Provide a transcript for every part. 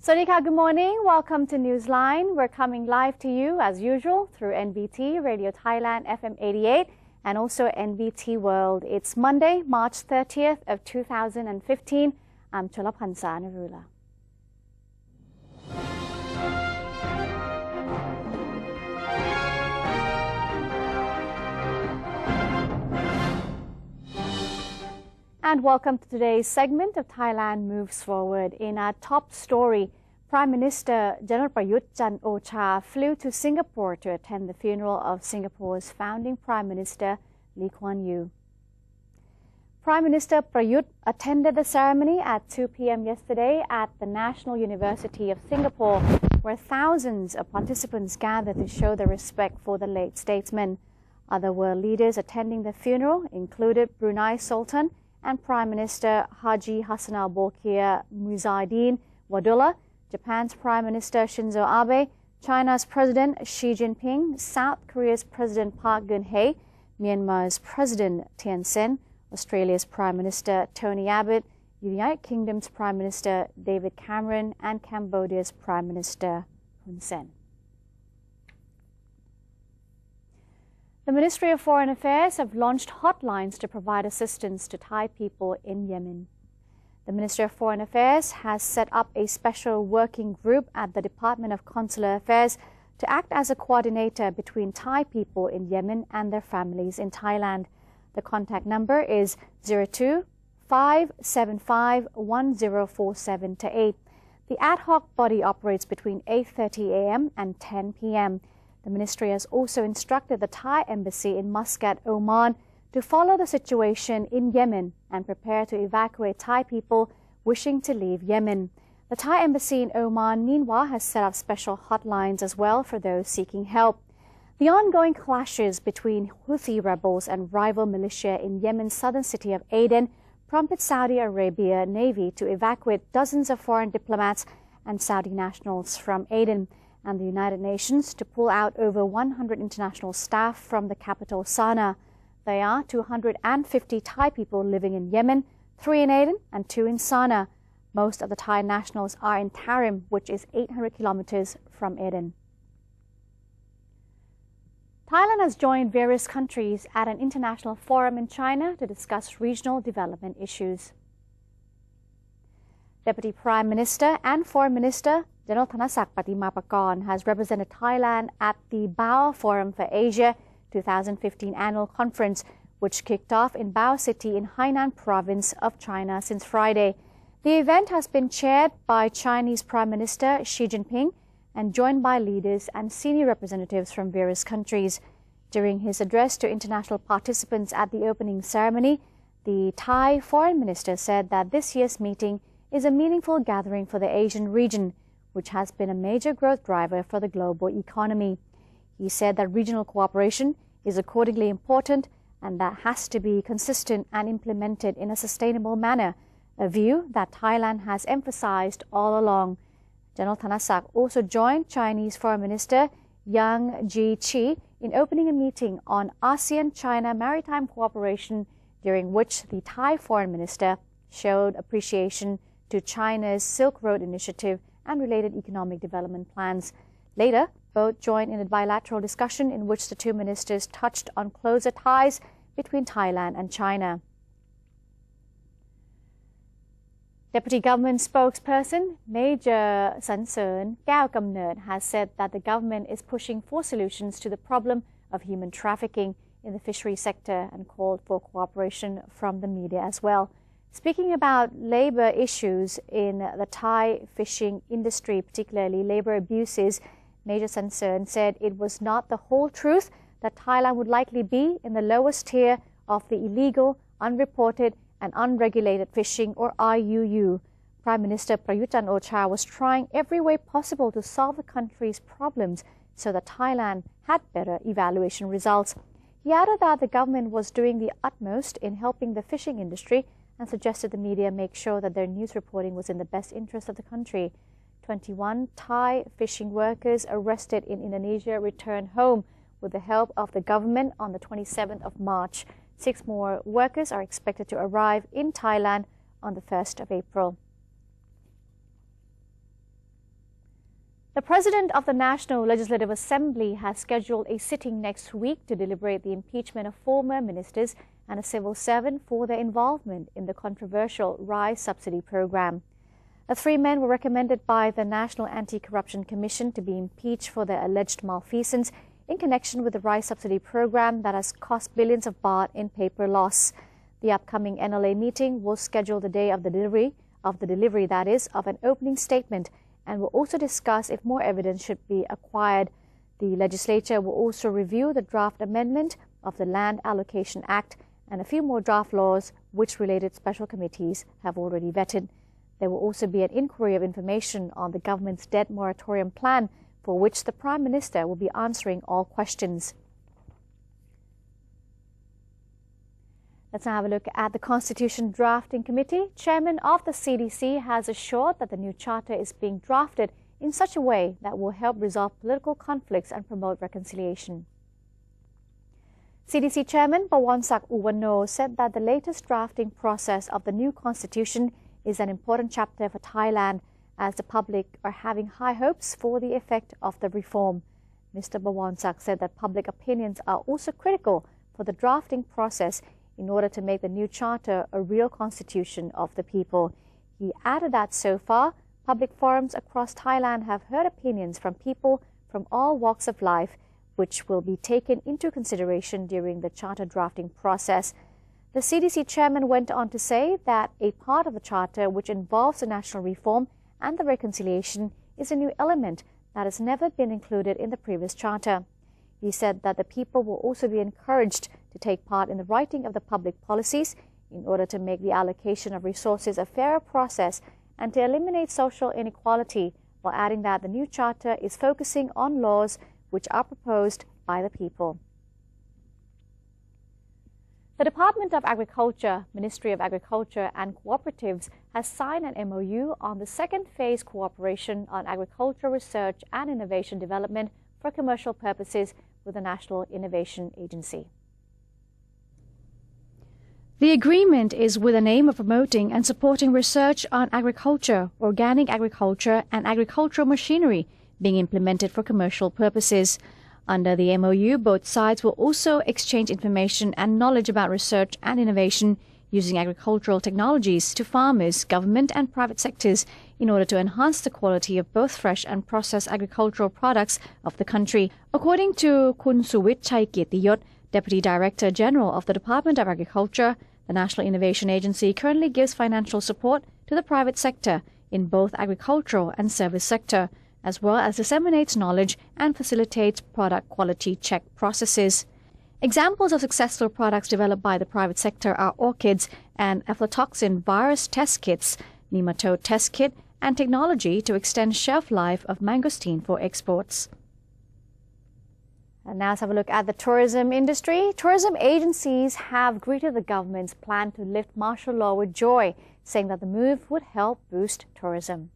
Sawadee good morning. Welcome to Newsline. We're coming live to you as usual through NBT, Radio Thailand, FM 88, and also NBT World. It's Monday, March 30th of 2015. I'm Cholapansa Narula. And welcome to today's segment of Thailand Moves Forward. In our top story, Prime Minister General Prayut Chan-o-cha flew to Singapore to attend the funeral of Singapore's founding Prime Minister Lee Kuan Yew. Prime Minister Prayut attended the ceremony at 2 p.m. yesterday at the National University of Singapore, where thousands of participants gathered to show their respect for the late statesman. Other world leaders attending the funeral included Brunei Sultan and Prime Minister Haji Hassan al-Bolkiah Muhyiddin Wadullah, Japan's Prime Minister Shinzo Abe, China's President Xi Jinping, South Korea's President Park Geun-hye, Myanmar's President Thein Sein, Australia's Prime Minister Tony Abbott, United Kingdom's Prime Minister David Cameron, and Cambodia's Prime Minister Hun Sen. The Ministry of Foreign Affairs have launched hotlines to provide assistance to Thai people in Yemen. The Ministry of Foreign Affairs has set up a special working group at the Department of Consular Affairs to act as a coordinator between Thai people in Yemen and their families in Thailand. The contact number is 02-575-1047-8. The ad hoc body operates between 8:30 a.m. and 10 p.m. The ministry has also instructed the Thai embassy in Muscat, Oman, to follow the situation in Yemen and prepare to evacuate Thai people wishing to leave Yemen. The Thai embassy in Oman, meanwhile, has set up special hotlines as well for those seeking help. The ongoing clashes between Houthi rebels and rival militia in Yemen's southern city of Aden prompted Saudi Arabia Navy to evacuate dozens of foreign diplomats and Saudi nationals from Aden, and the United Nations to pull out over 100 international staff from the capital Sana'a. There are 250 Thai people living in Yemen, 3 in Aden and 2 in Sana'a. Most of the Thai nationals are in Tarim, which is 800 kilometers from Aden. Thailand has joined various countries at an international forum in China to discuss regional development issues. Deputy Prime Minister and Foreign Minister General Thanasak Patimapakorn has represented Thailand at the Bao Forum for Asia 2015 annual conference, which kicked off in Bao City in Hainan province of China since Friday. The event has been chaired by Chinese Prime Minister Xi Jinping and joined by leaders and senior representatives from various countries. During his address to international participants at the opening ceremony, the Thai Foreign Minister said that this year's meeting is a meaningful gathering for the Asian region, which has been a major growth driver for the global economy. He said that regional cooperation is accordingly important and that has to be consistent and implemented in a sustainable manner, a view that Thailand has emphasized all along. General Thanasak also joined Chinese Foreign Minister Yang Jiechi in opening a meeting on ASEAN-China maritime cooperation, during which the Thai Foreign Minister showed appreciation to China's Silk Road Initiative and related economic development plans. Later, both joined in a bilateral discussion in which the two ministers touched on closer ties between Thailand and China. Deputy Government Spokesperson Major Sansern Kaew-Kamnert has said that the government is pushing for solutions to the problem of human trafficking in the fishery sector and called for cooperation from the media as well. Speaking about labor issues in the Thai fishing industry, particularly labor abuses, Major Sansern said it was not the whole truth that Thailand would likely be in the lowest tier of the illegal, unreported and unregulated fishing, or IUU. Prime Minister Prayut Chan-o-cha was trying every way possible to solve the country's problems so that Thailand had better evaluation results. He added that the government was doing the utmost in helping the fishing industry and suggested the media make sure that their news reporting was in the best interest of the country. 21 Thai fishing workers arrested in Indonesia returned home with the help of the government on the 27th of March. 6 more workers are expected to arrive in Thailand on the 1st of April. The President of the National Legislative Assembly has scheduled a sitting next week to deliberate the impeachment of former ministers and a civil servant for their involvement in the controversial rice subsidy program. The three men were recommended by the National Anti-Corruption Commission to be impeached for their alleged malfeasance in connection with the rice subsidy program that has cost billions of baht in paper loss. The upcoming NLA meeting will schedule the day of the delivery of an opening statement, and will also discuss if more evidence should be acquired. The legislature will also review the draft amendment of the Land Allocation Act and a few more draft laws which related special committees have already vetted. There will also be an inquiry of information on the government's debt moratorium plan, for which the Prime Minister will be answering all questions. Let's now have a look at the Constitution Drafting Committee. Chairman of the CDC has assured that the new charter is being drafted in such a way that will help resolve political conflicts and promote reconciliation. CDC Chairman Bawonsak Uwano said that the latest drafting process of the new Constitution is an important chapter for Thailand, as the public are having high hopes for the effect of the reform. Mr. Bawonsak said that public opinions are also critical for the drafting process in order to make the new charter a real constitution of the people. He added that so far, public forums across Thailand have heard opinions from people from all walks of life, which will be taken into consideration during the charter drafting process. The CDC chairman went on to say that a part of the charter which involves the national reform and the reconciliation is a new element that has never been included in the previous charter. He said that the people will also be encouraged to take part in the writing of the public policies in order to make the allocation of resources a fairer process and to eliminate social inequality, while adding that the new charter is focusing on laws which are proposed by the people. The Department of Agriculture, Ministry of Agriculture and Cooperatives has signed an MOU on the second phase cooperation on agricultural research and innovation development for commercial purposes with the National Innovation Agency. The agreement is with an aim of promoting and supporting research on agriculture, organic agriculture, and agricultural machinery being implemented for commercial purposes. Under the MOU, both sides will also exchange information and knowledge about research and innovation using agricultural technologies to farmers, government, and private sectors in order to enhance the quality of both fresh and processed agricultural products of the country. According to Kun Suwit Chaikirtiyot, Deputy Director General of the Department of Agriculture, the National Innovation Agency currently gives financial support to the private sector in both agricultural and service sector, as well as disseminates knowledge and facilitates product quality check processes. Examples of successful products developed by the private sector are orchids and aflatoxin virus test kits, nematode test kit, and technology to extend shelf life of mangosteen for exports. And now let's have a look at the tourism industry. Tourism agencies have greeted the government's plan to lift martial law with joy, saying that the move would help boost tourism.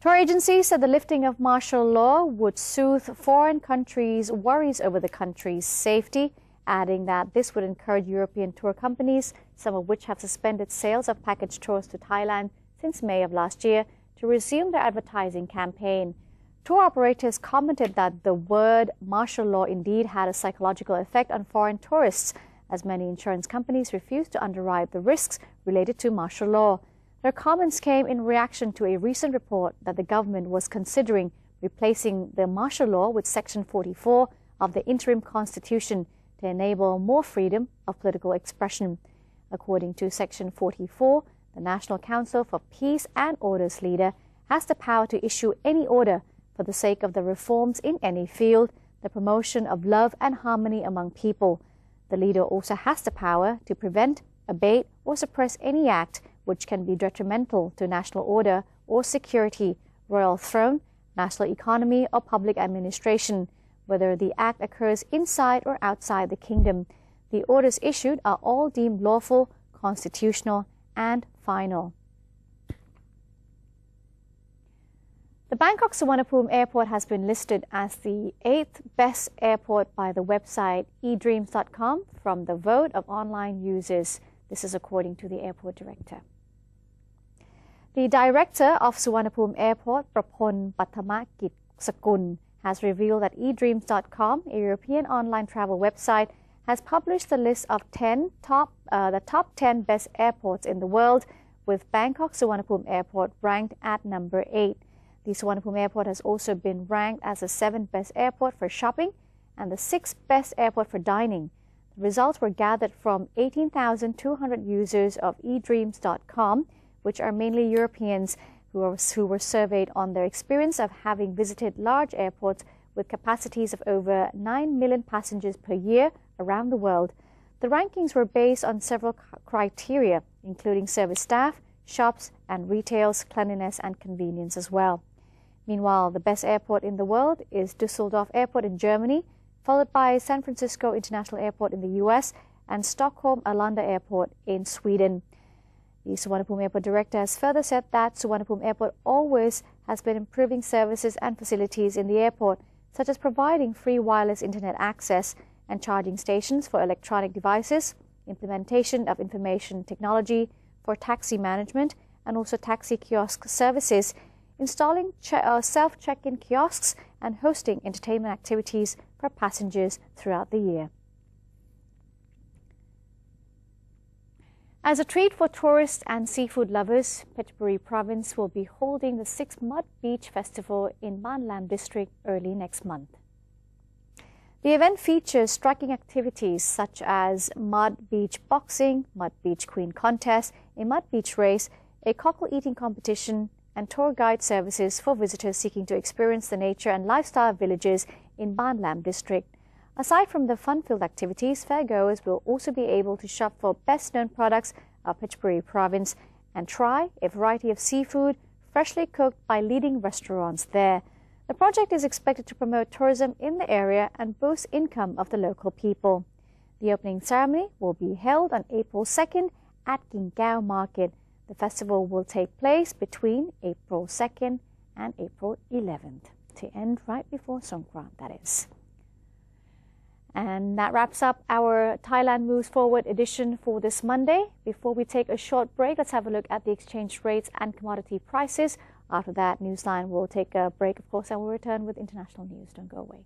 Tour agencies said the lifting of martial law would soothe foreign countries' worries over the country's safety, adding that this would encourage European tour companies, some of which have suspended sales of package tours to Thailand since May of last year, to resume their advertising campaign. Tour operators commented that the word martial law indeed had a psychological effect on foreign tourists, as many insurance companies refused to underwrite the risks related to martial law. Their comments came in reaction to a recent report that the government was considering replacing the martial law with Section 44 of the interim constitution to enable more freedom of political expression. According to Section 44, the National Council for Peace and Order's leader has the power to issue any order for the sake of the reforms in any field, the promotion of love and harmony among people. The leader also has the power to prevent, abate, or suppress any act which can be detrimental to national order or security, royal throne, national economy, or public administration, whether the act occurs inside or outside the kingdom. The orders issued are all deemed lawful, constitutional, and final. The Bangkok Suvarnabhumi Airport has been listed as the 8th best airport by the website edreams.com from the vote of online users. This is according to the airport director. The director of Suvarnabhumi Airport, Prapon Pathamagit Sakul, has revealed that eDreams.com, a European online travel website, has published the list of the top 10 best airports in the world, with Bangkok Suvarnabhumi Airport ranked at number 8. The Suvarnabhumi Airport has also been ranked as the 7th best airport for shopping and the 6th best airport for dining. The results were gathered from 18,200 users of eDreams.com, which are mainly Europeans who were surveyed on their experience of having visited large airports with capacities of over 9 million passengers per year around the world. The rankings were based on several criteria, including service staff, shops and retails, cleanliness and convenience as well. Meanwhile, the best airport in the world is Düsseldorf Airport in Germany, followed by San Francisco International Airport in the US and Stockholm Arlanda Airport in Sweden. The Suvarnabhumi Airport director has further said that Suvarnabhumi Airport always has been improving services and facilities in the airport, such as providing free wireless internet access and charging stations for electronic devices, implementation of information technology for taxi management and also taxi kiosk services, installing self-check-in kiosks and hosting entertainment activities for passengers throughout the year. As a treat for tourists and seafood lovers, Phetchaburi Province will be holding the 6th Mud Beach Festival in Ban Lam District early next month. The event features striking activities such as mud beach boxing, mud beach queen contest, a mud beach race, a cockle eating competition, and tour guide services for visitors seeking to experience the nature and lifestyle of villages in Ban Lam District. Aside from the fun-filled activities, fairgoers will also be able to shop for best-known products of Phetchaburi Province and try a variety of seafood freshly cooked by leading restaurants there. The project is expected to promote tourism in the area and boost income of the local people. The opening ceremony will be held on April 2nd at Ginkao Market. The festival will take place between April 2nd and April 11th, to end right before Songkran, that is. And that wraps up our Thailand Moves Forward edition for this Monday. Before we take a short break, let's have a look at the exchange rates and commodity prices. After that, Newsline will take a break, of course, and we'll return with international news. Don't go away.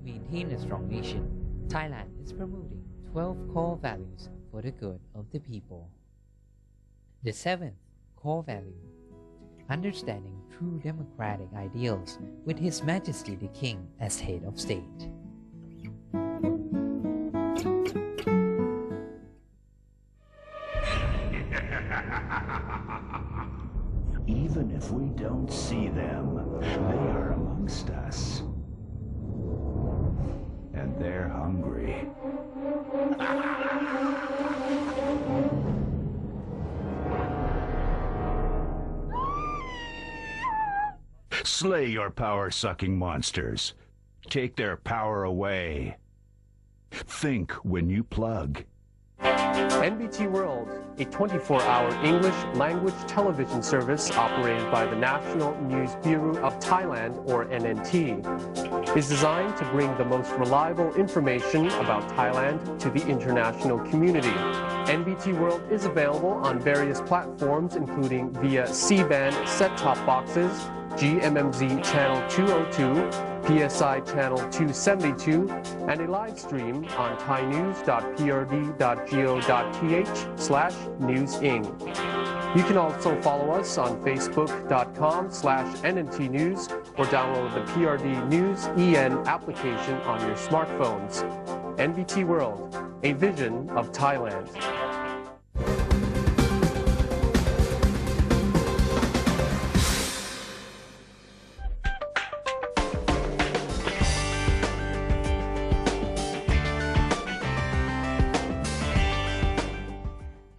Maintain a strong nation, Thailand is promoting 12 core values for the good of the people. The 7th core value, understanding true democratic ideals with His Majesty the King as head of state. Even if we don't see them, they are amongst us. And they're hungry. Slay your power-sucking monsters. Take their power away. Think when you plug. NBT World, a 24-hour English language television service operated by the National News Bureau of Thailand, or NNT, is designed to bring the most reliable information about Thailand to the international community. NBT World is available on various platforms, including via C-band set-top boxes, GMMZ Channel 202, PSI Channel 272, and a live stream on thainews.prd.go.th/newsing. You can also follow us on facebook.com/NNT News or download the PRD News EN application on your smartphones. NBT World, a vision of Thailand.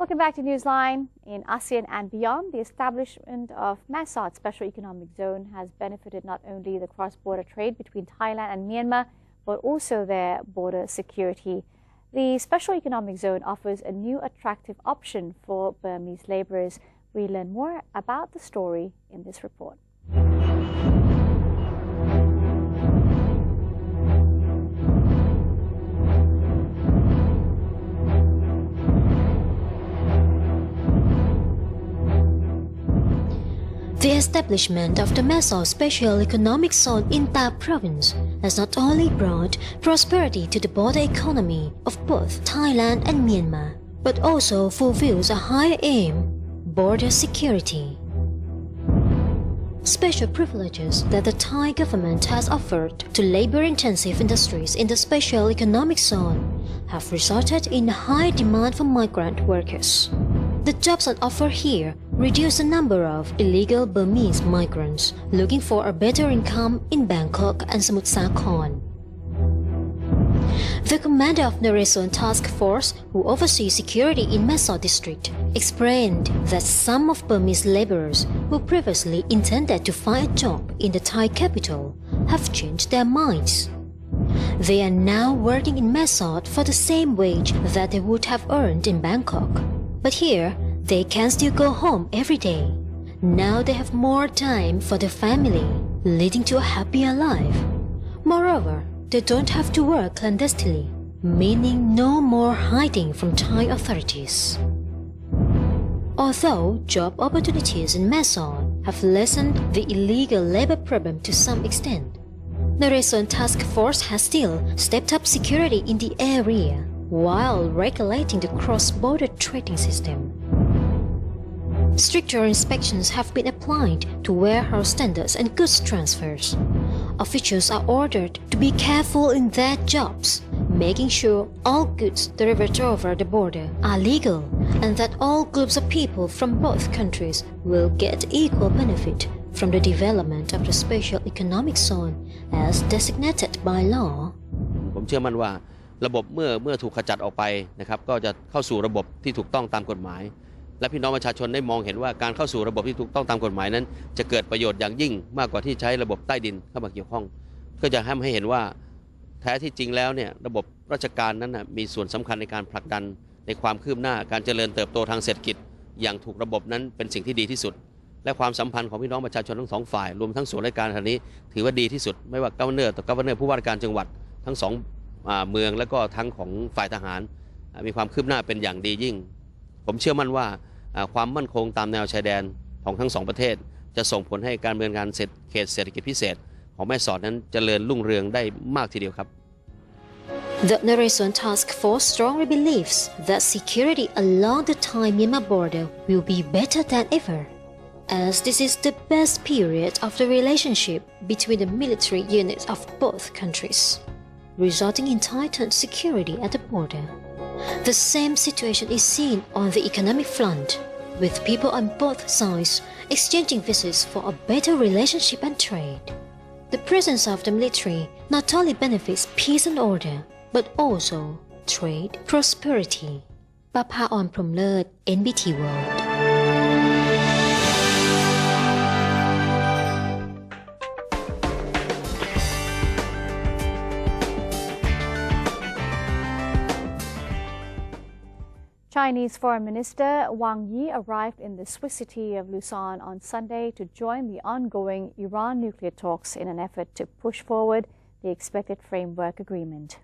Welcome back to Newsline. In ASEAN and beyond, the establishment of Mesod Special Economic Zone has benefited not only the cross-border trade between Thailand and Myanmar, but also their border security. The Special Economic Zone offers a new attractive option for Burmese laborers. We learn more about the story in this report. The establishment of the Mesod Special Economic Zone in Ta Province has not only brought prosperity to the border economy of both Thailand and Myanmar, but also fulfills a higher aim: border security. Special privileges that the Thai government has offered to labor-intensive industries in the Special Economic Zone have resulted in high demand for migrant workers. The jobs on offer here reduce the number of illegal Burmese migrants looking for a better income in Bangkok and Samut Sakhon. The commander of the Naresuan Task Force, who oversees security in Mesod District, explained that some of Burmese laborers who previously intended to find a job in the Thai capital have changed their minds. They are now working in Mesod for the same wage that they would have earned in Bangkok. But here, they can still go home every day. Now they have more time for their family, leading to a happier life. Moreover, they don't have to work clandestinely, meaning no more hiding from Thai authorities. Although job opportunities in Mesod have lessened the illegal labor problem to some extent, the Naresuan Task Force has still stepped up security in the area while regulating the cross-border trading system. Stricter inspections have been applied to warehouse standards and goods transfers. Officials are ordered to be careful in their jobs, making sure all goods delivered over the border are legal and that all groups of people from both countries will get equal benefit from the development of the Special Economic Zone as designated by law. ผมเชื่อมั่นว่าระบบเมื่อถูกขจัดออกไปนะครับก็จะเข้าสู่ระบบที่ถูกต้องตามกฎหมายและพี่น้องประชาชนได้มองเห็นว่าการเข้าสู่ระบบที่ถูกต้องตามกฎหมายนั้นจะเกิดประโยชน์อย่างยิ่งมากกว่าที่ใช้ระบบใต้ดินเข้ามาเกี่ยวข้องก็จะทำให้เห็นว่าแท้ที่จริงแล้วเนี่ยระบบราชการนั้นมีส่วนสำคัญในการผลักดันในความคืบหน้าการเจริญเติบโตทางเศรษฐกิจอย่างถูกระบบนั้นเป็นสิ่งที่ดีที่สุดและความสัมพันธ์ของพี่น้องประชาชนทั้งสองฝ่ายรวมทั้งส่วนราชการขณะนี้ถือว่าดีที่สุดไม่ว่ากัฟเวอร์เนอร์ต่อกัฟเวอร์เนอร์ผู้ว่าราชการจังหวัดทั้งสองเมืองและก็ทั้งของฝ่ายทหารมีความคืบหน้าเป็นอย่างดียิ่งผมเชื่อมั่นว่าความมั่นคงตามแนวชายแดนของทั้งสองประเทศจะส่งผลให้การดำเนินงานเขตเศรษฐกิจพิเศษของแม่สอดนั้นเจริญรุ่งเรืองได้มากทีเดียวครับ The Naresuan Task Force strongly believes that security along the Thai-Myanmar border will be better than ever, as this is the best period of the relationship between the military units of both countries, resulting in tightened security at the border. The same situation is seen on the economic front, with people on both sides exchanging visits for a better relationship and trade. The presence of the military not only benefits peace and order, but also trade prosperity. Papa On Promlert, NBT World. Chinese Foreign Minister Wang Yi arrived in the Swiss city of Lausanne on Sunday to join the ongoing Iran nuclear talks in an effort to push forward the expected framework agreement.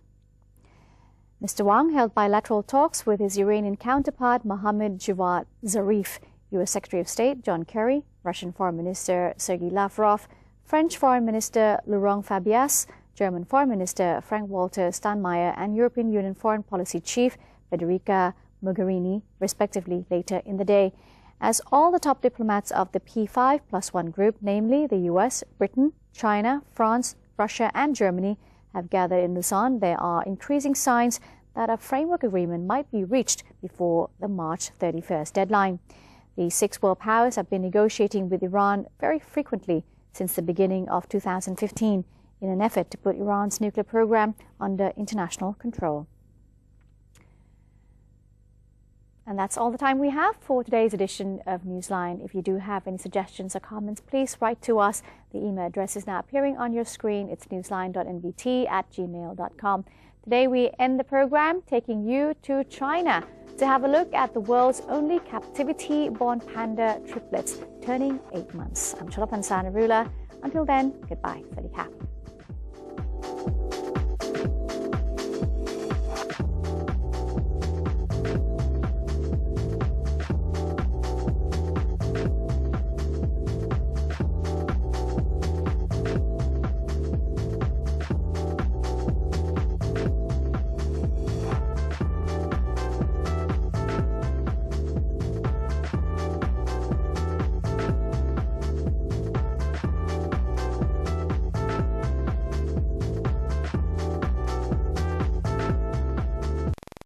Mr. Wang held bilateral talks with his Iranian counterpart Mohammad Javad Zarif, U.S. Secretary of State John Kerry, Russian Foreign Minister Sergei Lavrov, French Foreign Minister Laurent Fabius, German Foreign Minister Frank-Walter Steinmeier, and European Union Foreign Policy Chief Federica Mogherini, respectively, later in the day. As all the top diplomats of the P5+1 group, namely the US, Britain, China, France, Russia and Germany, have gathered in Lausanne, there are increasing signs that a framework agreement might be reached before the March 31st deadline. The six world powers have been negotiating with Iran very frequently since the beginning of 2015 in an effort to put Iran's nuclear program under international control. And that's all the time we have for today's edition of Newsline. If you do have any suggestions or comments, please write to us. The email address is now appearing on your screen. It's newsline.nbt@gmail.com. Today we end the program taking you to China to have a look at the world's only captivity-born panda triplets turning 8 months. I'm Cholapan Sanarula. Until then, goodbye. สวัสดีค่ะ